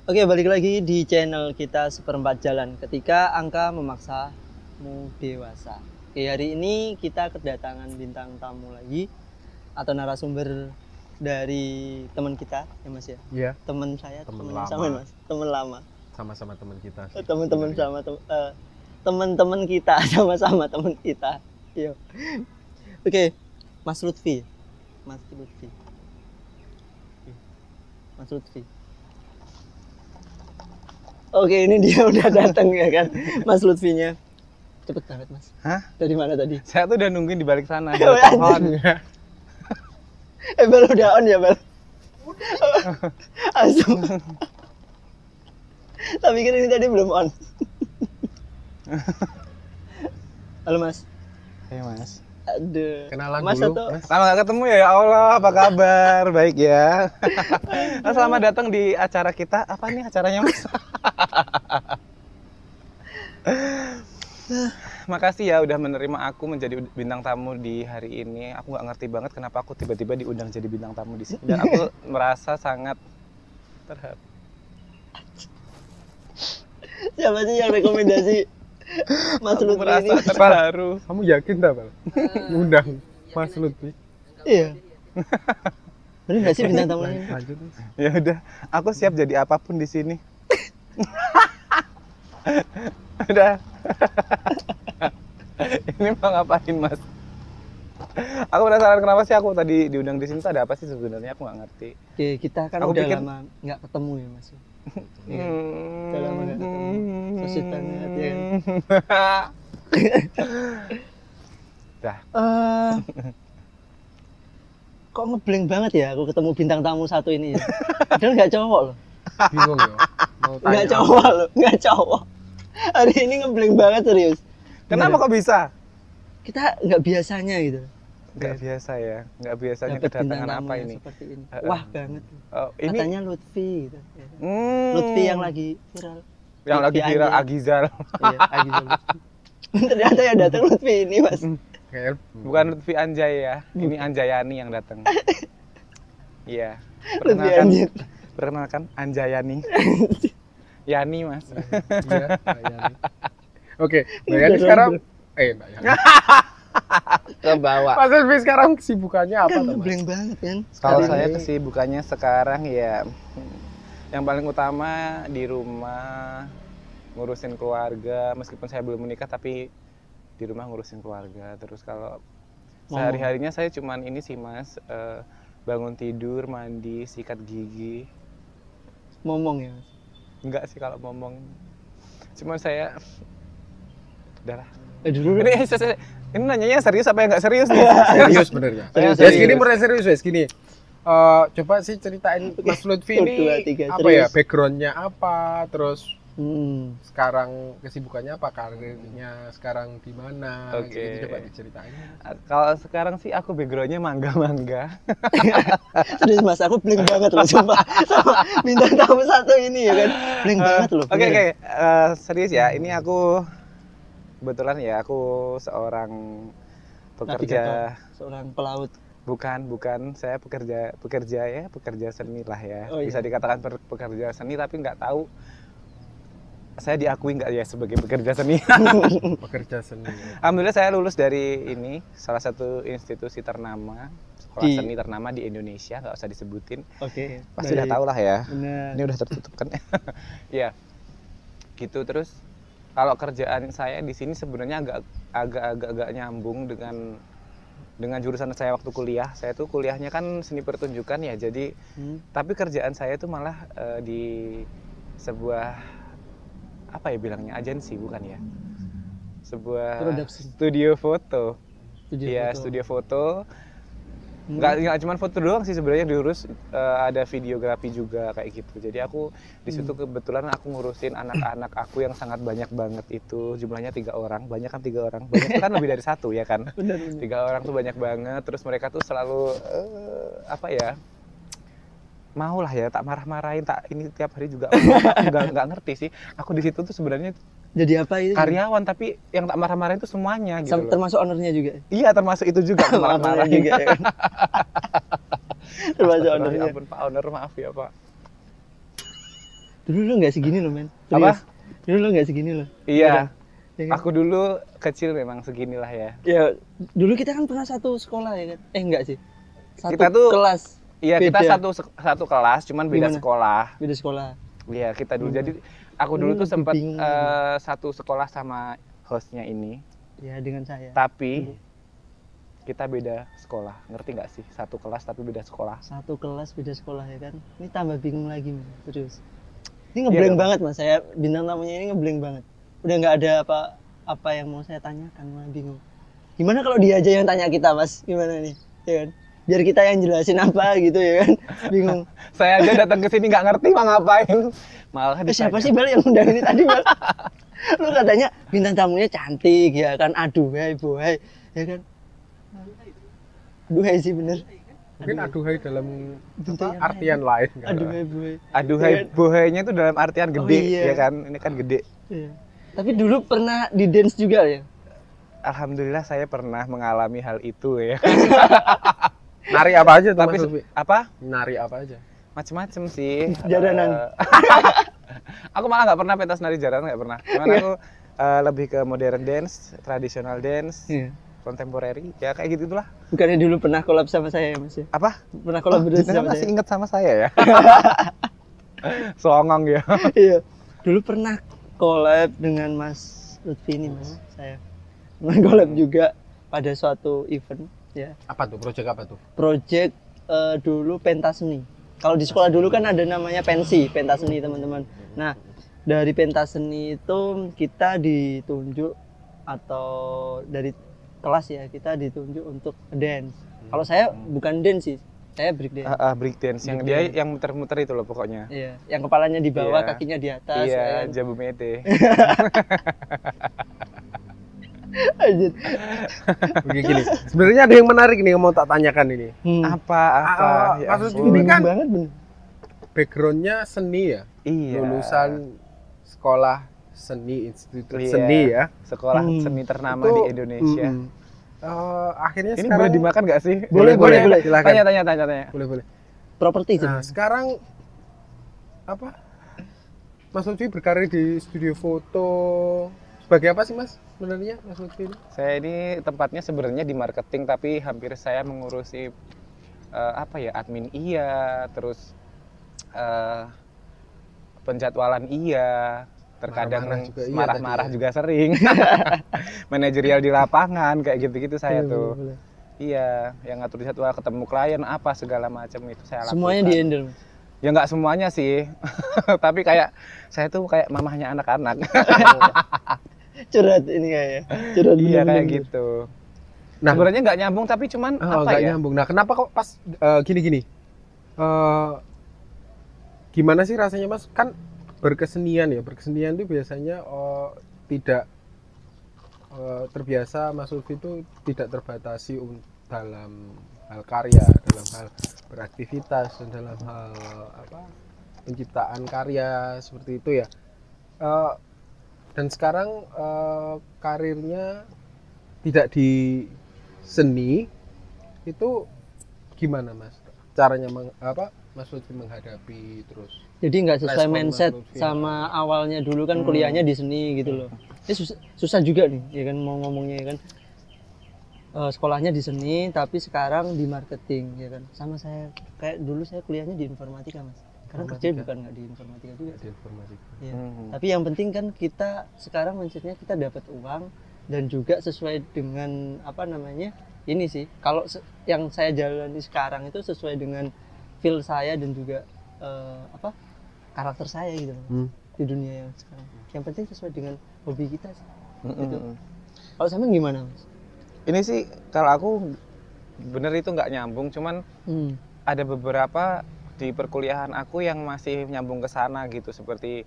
Oke, balik lagi di channel kita Seperempat Jalan. Ketika angka memaksamu dewasa. Oke, hari ini kita kedatangan bintang tamu lagi atau narasumber dari teman kita, ya Mas ya. Iya. Teman saya, Teman teman lama. sama Mas. Teman lama. Sama-sama teman kita sih. Teman-teman sebenarnya. sama teman-teman kita sama-sama teman kita. Iya. Oke, Mas Lutfi. Mas Lutfi. Mas Lutfi. Oke, ini dia udah datang ya kan, Mas Lutfinya. Cepet banget Mas. Hah? Dari mana tadi? Saya tuh udah nungguin di balik sana, di Oh, balik pohon. Bel udah on ya Bel? Langsung. Tak pikir ini tadi belum on. Halo Mas. Iya Mas. Aduh. Kenalan Mas dulu. atau Mas. Lama gak ketemu ya Allah, apa kabar? Baik ya. Mas, selamat datang di acara kita. Apa nih acaranya Mas? Makasih ya udah menerima aku menjadi bintang tamu di hari ini. Aku nggak ngerti banget kenapa aku tiba-tiba diundang jadi bintang tamu di sini. Dan aku merasa sangat terharu. siapa sih yang rekomendasi Mas Aku Lutfi merasa ini? terharu. Kamu yakin tak, Bal? Ngundang Mas Lutfi. Iya. Bener nggak sih bintang tamu ini? Lanjut. Mas. Ya udah, aku siap jadi apapun di sini. Udah. Ini mau ngapain Mas? Aku penasaran kenapa sih aku tadi diundang di sini tuh ada apa sih sebenarnya, aku nggak ngerti. Oke, kita kan Aku udah pikir- lama nggak ketemu ya Mas. Iya. Udah lama nggak ketemu. So sweet banget ya kan? Dah. Kok ngeblank banget ya aku ketemu bintang tamu satu ini ya. Padahal nggak cowok loh. Bingung ya. Mau tanya Nggak apa? cowok loh, nggak cowok. Hari ini ngeblank banget serius. Kenapa kok bisa? Kita nggak biasanya gitu. Nggak biasa ya, nggak biasanya Dapet bintang kedatangan tamu apa yang ini? seperti ini. Heeh. Wah banget. Oh, ini Katanya Lutfi gitu. Ya. hmm, Lutfi yang lagi viral. yang lagi Lutfi viral Anjay. Agizal. Iya, Agizal Lutfi. Ternyata yang datang Lutfi ini Mas. Kayak Bukan Lutfi Anjay ya. Ini Anjayani yang datang. Iya. Lutfi Anjir. Perkenalkan Anjayani. Yani Mas. Iya, Mbak Yani. Oke, Mbak Yani sekarang Mbak Yani. Kebawa. Mas Lutfi sekarang kesibukannya apa Kan tuh, Mas? ngeblank banget kan. Kalau Hari saya ini. kesibukannya sekarang ya yang paling utama di rumah ngurusin keluarga, meskipun saya belum menikah tapi di rumah ngurusin keluarga. Terus kalau sehari-harinya saya cuman ini sih Mas, bangun tidur, mandi, sikat gigi. Ngomong ya Mas. Enggak sih kalau ngomong. Cuman saya udahlah. Dulu Ini nanyanya serius apa yang nggak serius nih? Serius bener ya? Serius, Ya serius. segini mulai serius wes gini. Coba sih ceritain Mas Lutfi Satu, ini dua, tiga, apa serius. ya, backgroundnya apa, terus sekarang kesibukannya apa, karirnya sekarang di mana, Oke. gitu, coba diceritain. Kalau sekarang sih aku backgroundnya mangga-mangga. Serius Mas, aku blank banget loh sumpah. Sama bintang tamu satu ini ya kan. Blank banget loh. Oke, beneran. serius ya. Ini aku kebetulan ya aku seorang pekerja. Navigator, seorang pelaut. Bukan. Saya pekerja seni lah ya. Oh, iya. Bisa dikatakan pekerja seni, tapi nggak tahu saya diakui nggak ya sebagai pekerja seni. Pekerja seni. Alhamdulillah saya lulus dari ini, salah satu institusi ternama, sekolah Di- seni ternama di Indonesia, nggak usah disebutin. Oke. Pasti udah tahu lah ya. Benar. Ini udah tertutup kan? Iya. Gitu. Terus kalau kerjaan saya di sini sebenarnya agak nyambung dengan jurusan saya waktu kuliah. Saya tuh kuliahnya kan seni pertunjukan ya. Jadi tapi kerjaan saya tuh malah di sebuah apa ya bilangnya, agensi bukan ya? Sebuah Production. studio foto. Studio Iya, foto. studio foto. Nggak cuma foto doang sih sebenarnya, diurus ada videografi juga kayak gitu. Jadi aku di situ kebetulan aku ngurusin anak-anak aku yang sangat banyak banget itu, jumlahnya 3 orang. Banyak kan 3 orang? Banyak kan lebih dari 1 ya kan? Benar. 3 orang tuh banyak banget. Terus mereka tuh selalu apa ya? Mau lah ya, tak marah-marahin, tak ini tiap hari juga nggak ngerti sih. Aku di situ tuh sebenarnya Jadi apa itu? karyawan, tapi yang tak marah-marahin tuh semuanya gitu loh. Termasuk ownernya juga. Iya, termasuk itu juga marah-marahin juga ya kan? Termasuk ownernya. Ampun Pak Owner, maaf ya Pak. Dulu lu nggak segini loh, men. Apa? Serius. Dulu lu nggak segini loh. Iya. Ya kan? Aku dulu kecil memang seginilah ya. Ya, dulu kita kan pernah satu sekolah ya kan? Enggak sih. Satu Kita tuh- kelas. Iya, kita Beda. satu kelas, cuman beda Gimana? sekolah. Beda sekolah. Iya, kita dulu. Jadi aku dulu tuh Lebih sempat bingung. satu sekolah sama hostnya ini, Ya, dengan saya. tapi kita beda sekolah. Ngerti nggak sih? Satu kelas tapi beda sekolah. Satu kelas beda sekolah ya kan? Ini tambah bingung lagi, men. Terus. Ini ngeblank Iya, banget, Mas. Saya bintang tamunya ini ngeblank banget. Udah nggak ada apa yang mau saya tanyakan, malah bingung. Gimana kalau dia aja yang tanya kita, Mas? Gimana nih? Ya kan? Biar kita yang jelasin apa gitu ya kan? Bingung. Saya aja datang ke sini nggak ngerti mau ngapain. Malah Siapa ditanya. sih Bal yang undang ini tadi, Bal? Lu katanya bintang tamunya cantik ya kan? Aduhai, bohai, ya kan? Aduhai sih bener. Mungkin aduhai dalam Bentuk yang artian lain kan? Aduhai, bohai. Aduhai, bohainya itu dalam artian gede, iya. ya kan? Ini kan gede. Iya. Tapi dulu pernah di dance juga ya? Alhamdulillah saya pernah mengalami hal itu ya. Nari apa aja tuh Tapi Mas Lutfi? apa? Nari apa aja? Macem-macem sih. Jaranan. Aku malah nggak pernah pentas nari jaranan, nggak pernah. Cuman aku lebih ke modern dance, traditional dance, Iya. contemporary, ya kayak gitu lah. Bukannya dulu pernah collab sama saya ya, Mas ya? Apa? Pernah kolaborasi Jenengan sama masih saya. inget sama saya ya? Songong ya. Iya. Dulu pernah collab dengan Mas Lutfi ini, Mas. Saya pernah collab juga pada suatu event ya. Apa tuh? Project apa tuh? Project dulu pentas seni. Kalau di sekolah dulu kan ada namanya pensi, pentas seni, teman-teman. Nah, dari pentas seni itu kita ditunjuk atau dari kelas ya, kita ditunjuk untuk dance. Kalau saya bukan dance sih, saya break dance. Break dance yang Break dia yang muter-muter itu loh pokoknya. Iya, yang kepalanya di bawah, Iya. kakinya di atas. Iya, ya kan? jabu mete. Anjir. Begini. Sebenarnya ada yang menarik nih yang mau tak tanyakan ini. Apa? Ya maksud ampun. ini kan banget bener. backgroundnya seni ya, Iya. lulusan sekolah seni, institut Iya. seni ya. Sekolah Hmm. seni ternama Itu, di Indonesia. Akhirnya Ini sekarang boleh dimakan nggak sih? Boleh, boleh. Silakan. Tanya. boleh. Properti sih. Nah, sekarang apa? Mas Lutfi berkarir di studio foto sebagai apa sih Mas sebenarnya Mas Lutfi ini? Saya ini tempatnya sebenarnya di marketing tapi hampir saya mengurusi admin iya, terus penjadwalan iya, terkadang Marah-marah juga iya marah-marah tadi ya. juga sering. Manajerial di lapangan kayak gitu-gitu saya Boleh, tuh. boleh. Iya, yang ngatur jadwal, ketemu klien apa segala macam itu saya lakukan. Semuanya di handle, Mas. Ya nggak semuanya sih, tapi kayak saya tuh kayak mamahnya anak-anak. Curhat ini kayaknya. Curhat Iya bener-bener. kayak gitu. Nah, Sebenarnya nggak nyambung tapi cuman apa nggak ya? nyambung. Nah, kenapa kok pas gini-gini? Gimana sih rasanya Mas? Kan berkesenian ya. Berkesenian itu biasanya tidak terbiasa Mas Lutfi itu tidak terbatasi dalam hal karya, dalam hal beraktivitas dan dalam hal penciptaan karya seperti itu ya. Dan sekarang karirnya tidak di seni itu gimana Mas? Caranya Mas Lutfi menghadapi terus? Jadi nggak sesuai Respon mindset Mas Lutfi. sama awalnya dulu kan kuliahnya di seni gitu loh. Ini susah juga nih, ya kan mau ngomongnya ya kan. Sekolahnya di seni tapi sekarang di marketing ya kan. Sama saya kayak dulu saya kuliahnya di informatika, Mas. Karena kerja Informatika. bukan nggak di informatika juga. Di informatika. Iya. Hmm. Tapi yang penting kan kita sekarang mindsetnya kita dapat uang dan juga sesuai dengan apa namanya ini sih. Kalau yang saya jalani sekarang itu sesuai dengan feel saya dan juga karakter saya gitu loh, di dunia yang sekarang. Yang penting sesuai dengan hobi kita sih. Gitu. Kalau sampean gimana, Mas? Ini sih kalau aku bener itu nggak nyambung, cuman ada beberapa di perkuliahan aku yang masih nyambung ke sana gitu, seperti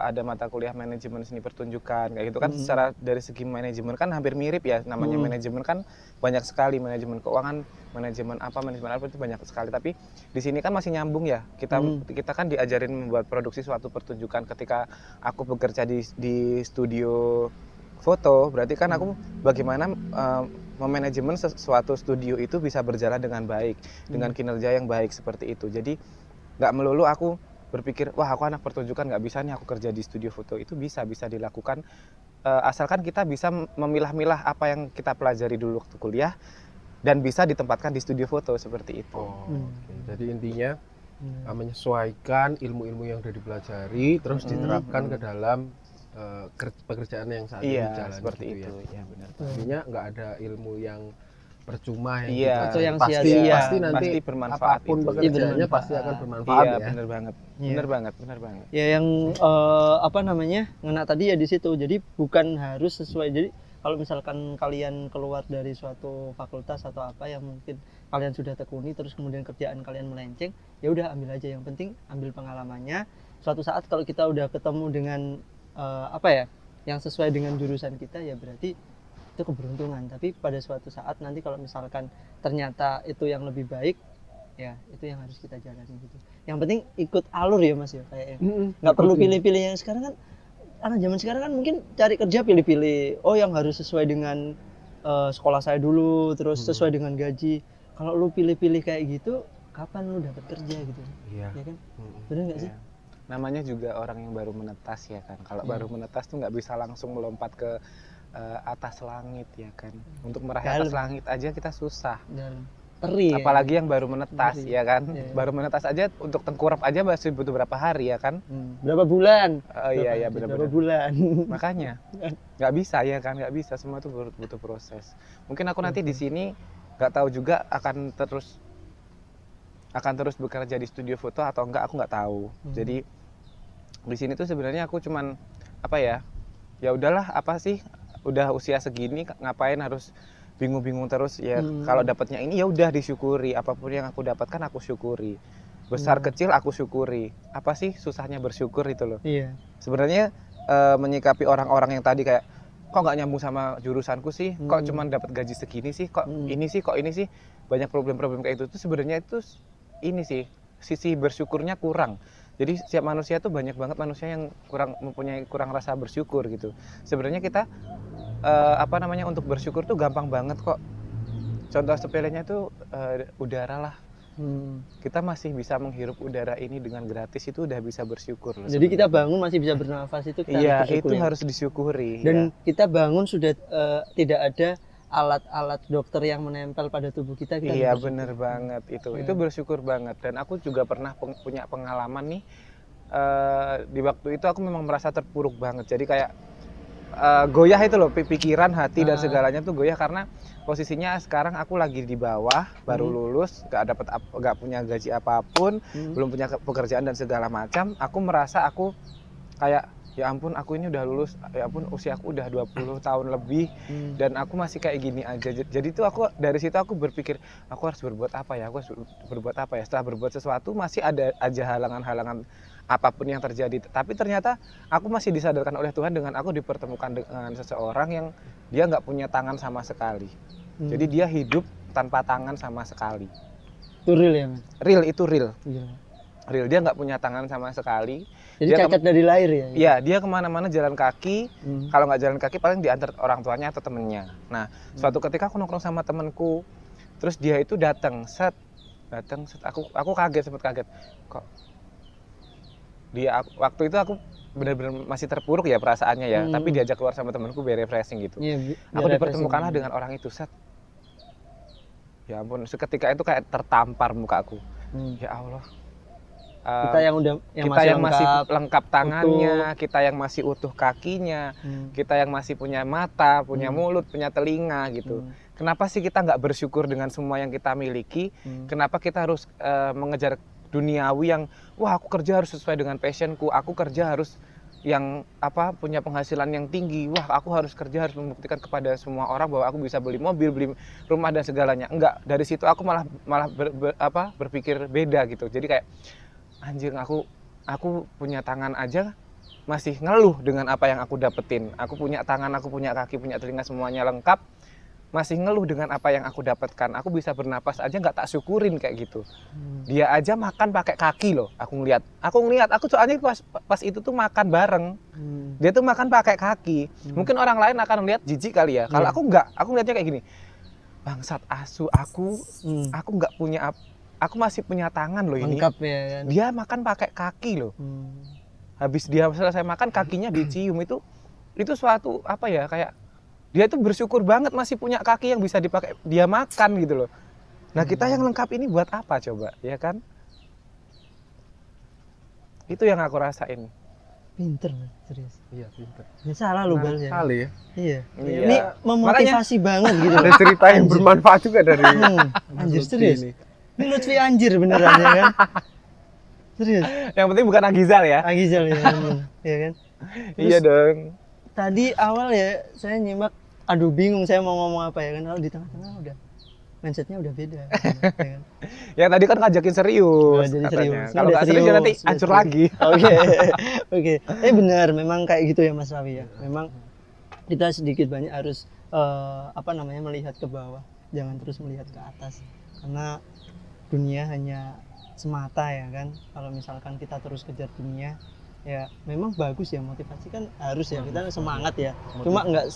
ada mata kuliah manajemen seni pertunjukan kayak gitu kan. Secara dari segi manajemen kan hampir mirip ya, namanya manajemen kan banyak sekali, manajemen keuangan, manajemen apa itu banyak sekali, tapi di sini kan masih nyambung ya. Kita kan diajarin membuat produksi suatu pertunjukan. Ketika aku bekerja di studio foto, berarti kan aku bagaimana memanajemen suatu studio itu bisa berjalan dengan baik, dengan kinerja yang baik seperti itu. Jadi nggak melulu aku berpikir wah aku anak pertunjukan nggak bisa nih aku kerja di studio foto, itu bisa dilakukan asalkan kita bisa memilah-milah apa yang kita pelajari dulu waktu kuliah dan bisa ditempatkan di studio foto seperti itu. Oke. Jadi intinya menyesuaikan ilmu-ilmu yang sudah dipelajari terus diterapkan ke dalam pekerjaan yang saat ini Iya, jalan seperti gitu itu. ya. Ya, benar. Intinya nggak ada ilmu yang percuma yang Iya, kita atau yang pasti sia-sia. pasti nanti Pasti bermanfaat apapun itu. pekerjaannya Bermanfaat. pasti akan bermanfaat Iya, ya. benar banget. Iya. Benar banget. Ya yang apa namanya ngena tadi ya di situ. Jadi bukan harus sesuai. Jadi kalau misalkan kalian keluar dari suatu fakultas atau apa yang mungkin kalian sudah tekuni terus kemudian kerjaan kalian melenceng, ya udah ambil aja, yang penting ambil pengalamannya. Suatu saat kalau kita udah ketemu dengan apa ya yang sesuai dengan jurusan kita, ya berarti itu keberuntungan. Tapi pada suatu saat nanti kalau misalkan ternyata itu yang lebih baik, ya itu yang harus kita jalani gitu. Yang penting ikut alur ya Mas ya, kayak nggak perlu pilih-pilih. Yang sekarang kan anak zaman sekarang kan mungkin cari kerja pilih-pilih, oh yang harus sesuai dengan sekolah saya dulu, terus sesuai dengan gaji. Kalau lu pilih-pilih kayak gitu, kapan lu dapat kerja gitu? Iya. Ya kan? Bener nggak sih? Iya. Namanya juga orang yang baru menetas ya kan. Kalau baru menetas tuh nggak bisa langsung melompat ke atas langit ya kan. Untuk meraih atas langit aja kita susah. Dan teri. Apalagi yang baru menetas Ngeri. ya kan. Iya. Baru menetas aja untuk tengkurap aja masih butuh berapa hari ya kan. Berapa bulan? Oh iya Berapa benar-benar. bulan? Makanya nggak bisa ya kan, nggak bisa, semua tuh butuh proses. Mungkin aku nanti di sini nggak tahu juga akan terus bekerja di studio foto atau enggak, aku nggak tahu. Jadi di sini tuh sebenarnya aku cuman apa ya udahlah, apa sih, udah usia segini ngapain harus bingung-bingung terus ya. Kalau dapatnya ini ya udah disyukuri, apapun yang aku dapatkan aku syukuri, besar kecil aku syukuri. Apa sih susahnya bersyukur itu loh. Iya. Sebenarnya menyikapi orang-orang yang tadi kayak kok nggak nyambung sama jurusanku sih, kok cuman dapat gaji segini sih, kok ini sih, banyak problem-problem kayak itu tuh sebenarnya itu ini sih sisi bersyukurnya kurang. Jadi setiap manusia tuh banyak banget manusia yang mempunyai kurang rasa bersyukur gitu. Sebenarnya kita untuk bersyukur tuh gampang banget kok. Contoh sepelenya tuh udara lah. Kita masih bisa menghirup udara ini dengan gratis, itu udah bisa bersyukur loh. Jadi kita bangun masih bisa bernafas, itu kita iya, harus bersyukur. itu Ya? harus disyukuri. Dan ya. kita bangun sudah tidak ada alat-alat dokter yang menempel pada tubuh kita. Iya bener banget itu bersyukur banget. Dan aku juga pernah punya pengalaman nih, di waktu itu aku memang merasa terpuruk banget. Jadi kayak goyah itu loh, pikiran, hati dan segalanya tuh goyah karena posisinya sekarang aku lagi di bawah, baru lulus, nggak punya gaji apapun, belum punya pekerjaan dan segala macam. Aku merasa aku kayak ya ampun, aku ini udah lulus, ya ampun usia aku udah 20 tahun lebih dan aku masih kayak gini aja. Jadi tuh dari situ aku berpikir aku harus berbuat apa ya, setelah berbuat sesuatu masih ada aja halangan-halangan apapun yang terjadi. Tapi ternyata aku masih disadarkan oleh Tuhan dengan aku dipertemukan dengan seseorang yang dia nggak punya tangan sama sekali. Jadi dia hidup tanpa tangan sama sekali. Itu real ya, Mas? Real, itu real. Iya. Real, dia nggak punya tangan sama sekali. Jadi dia cacat dari lahir ya? Iya, dia kemana-mana jalan kaki. Kalau nggak jalan kaki paling diantar orang tuanya atau temennya. Nah, suatu ketika aku nongkrong sama temenku, terus dia itu datang set. Aku kaget, sempat kaget. Kok dia waktu itu aku benar-benar masih terpuruk ya perasaannya ya. Tapi diajak keluar sama temenku biar refreshing gitu. Iya, Aku dipertemukanlah dengan orang itu set. Ya ampun, seketika itu kayak tertampar mukaku. Ya Allah. Kita yang masih lengkap tangannya, kita yang masih utuh kakinya, kita yang masih punya mata, punya mulut, punya telinga gitu. Kenapa sih kita nggak bersyukur dengan semua yang kita miliki? Kenapa kita harus mengejar duniawi yang wah aku kerja harus sesuai dengan passionku, aku kerja harus yang punya penghasilan yang tinggi, wah aku harus kerja, harus membuktikan kepada semua orang bahwa aku bisa beli mobil, beli rumah dan segalanya. Enggak, dari situ aku malah berpikir beda gitu. Jadi kayak anjir, aku punya tangan aja masih ngeluh dengan apa yang aku dapetin. Aku punya tangan, aku punya kaki, punya telinga, semuanya lengkap, masih ngeluh dengan apa yang aku dapatkan. Aku bisa bernapas aja nggak tak syukurin kayak gitu. Dia aja makan pakai kaki loh. Aku ngeliat, aku soalnya pas itu tuh makan bareng. Dia tuh makan pakai kaki. Mungkin orang lain akan lihat jijik kali ya. Kalau aku nggak, aku ngeliatnya kayak gini. Bangsat asu, aku nggak punya aku masih punya tangan loh ini. Lengkap ya kan. Dia makan pakai kaki loh. Habis dia selesai makan kakinya dicium, itu suatu apa ya, kayak dia tuh bersyukur banget masih punya kaki yang bisa dipakai dia makan gitu loh. Nah kita yang lengkap ini buat apa coba, ya kan? Itu yang aku rasain. Pinter, serius. Iya, pinter. Ya salah lu Bal ya. Kali ya. Iya. Iya. Ini memotivasi banget gitu. Ada cerita yang bermanfaat juga dari Anjir Lutfi serius. ini. Ini Lutfi anjir beneran ya kan. Serius. Yang penting bukan Agizal ya. Agizal ya. Ya kan. Iya dong. Tadi awal ya saya nyimak, aduh bingung saya mau ngomong apa ya kan. Kalau di tengah-tengah udah mindsetnya udah beda. Ya kan? Ya tadi kan ngajakin serius. Jadi katanya. serius. Kalau nggak serius ya nanti Serius. hancur lagi. Oke. Oke. Benar, memang kayak gitu ya Mas Rawi ya. Memang kita sedikit banyak harus melihat ke bawah, jangan terus melihat ke atas. Karena dunia hanya semata ya kan. Kalau misalkan kita terus kejar dunia, ya memang bagus ya, motivasi kan harus ya, kita semangat ya. Cuma nggak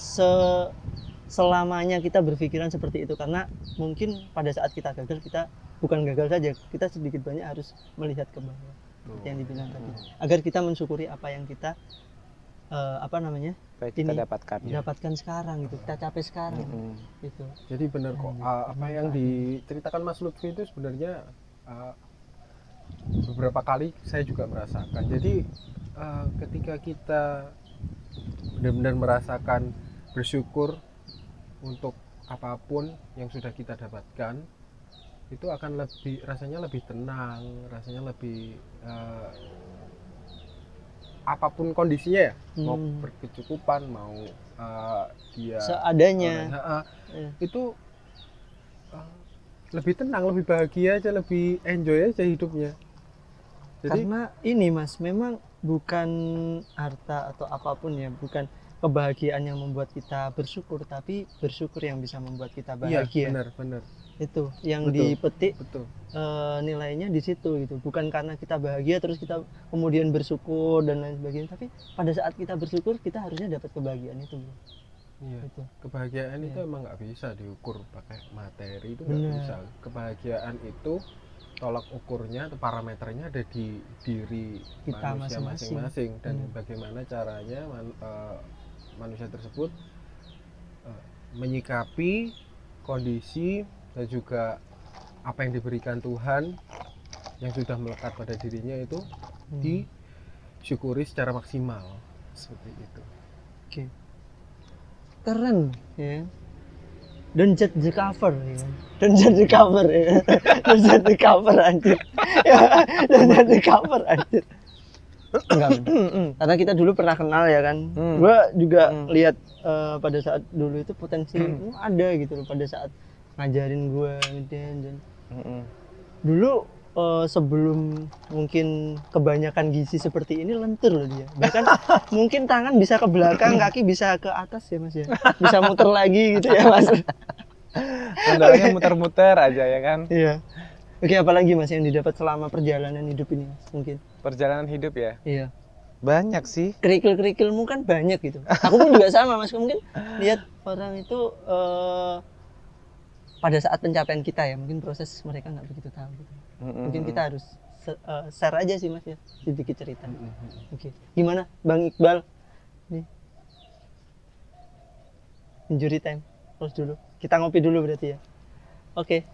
selamanya kita berpikiran seperti itu, karena mungkin pada saat kita gagal, kita bukan gagal saja, kita sedikit banyak harus melihat ke bawah seperti yang dibilang tadi, agar kita mensyukuri apa yang kita Baik kita ini dapatkan. dapatkan sekarang gitu, kita capai sekarang gitu. Jadi benar kok, apa yang diceritakan Mas Lutfi itu sebenarnya beberapa kali saya juga merasakan. Jadi ketika kita benar-benar merasakan bersyukur untuk apapun yang sudah kita dapatkan, itu akan rasanya lebih tenang, rasanya lebih apapun kondisinya ya, mau berkecukupan, mau dia seadanya. Itu lebih tenang, lebih bahagia aja, lebih enjoy aja hidupnya. Jadi, karena ini Mas, memang bukan harta atau apapun ya, bukan kebahagiaan yang membuat kita bersyukur, tapi bersyukur yang bisa membuat kita bahagia. iya, benar. Itu yang Betul, dipetik, betul. nilainya di situ gitu. Bukan karena kita bahagia terus kita kemudian bersyukur dan lain sebagainya, tapi pada saat kita bersyukur kita harusnya dapat kebahagiaan itu. Iya. Gitu. Kebahagiaan itu Iya. emang nggak bisa diukur pakai materi, itu nggak Benar. bisa. Kebahagiaan itu tolak ukurnya atau parameternya ada di diri Kita manusia masing-masing. masing-masing, dan bagaimana caranya manusia tersebut menyikapi kondisi dan juga apa yang diberikan Tuhan yang sudah melekat pada dirinya itu disyukuri secara maksimal, seperti itu. Oke. Keren ya. Don't judge the cover ya. Don't judge the cover ya. Don't judge the cover anjir. Ya, don't judge the cover anjir. Enggak. Karena kita dulu pernah kenal ya kan. Gua juga lihat pada saat dulu itu potensi ada gitu loh, pada saat ngajarin gua dan dulu sebelum mungkin kebanyakan gizi seperti ini lentur loh dia. Bahkan mungkin tangan bisa ke belakang, kaki bisa ke atas ya Mas ya. Bisa muter lagi gitu ya Mas. Kendalanya muter-muter aja ya kan. Iya. Oke, apalagi Mas yang didapat selama perjalanan hidup ini Mas, mungkin? Perjalanan hidup ya. Iya. Banyak sih. Kerikil-kerikilmu kan banyak gitu. Aku pun juga sama Mas, mungkin lihat orang itu pada saat pencapaian kita ya, mungkin proses mereka nggak begitu tahu gitu. Mungkin kita harus share aja sih Mas ya, sedikit cerita. Oke. Gimana Bang Iqbal? Nih. Injury time. Terus dulu. Kita ngopi dulu berarti ya. Oke.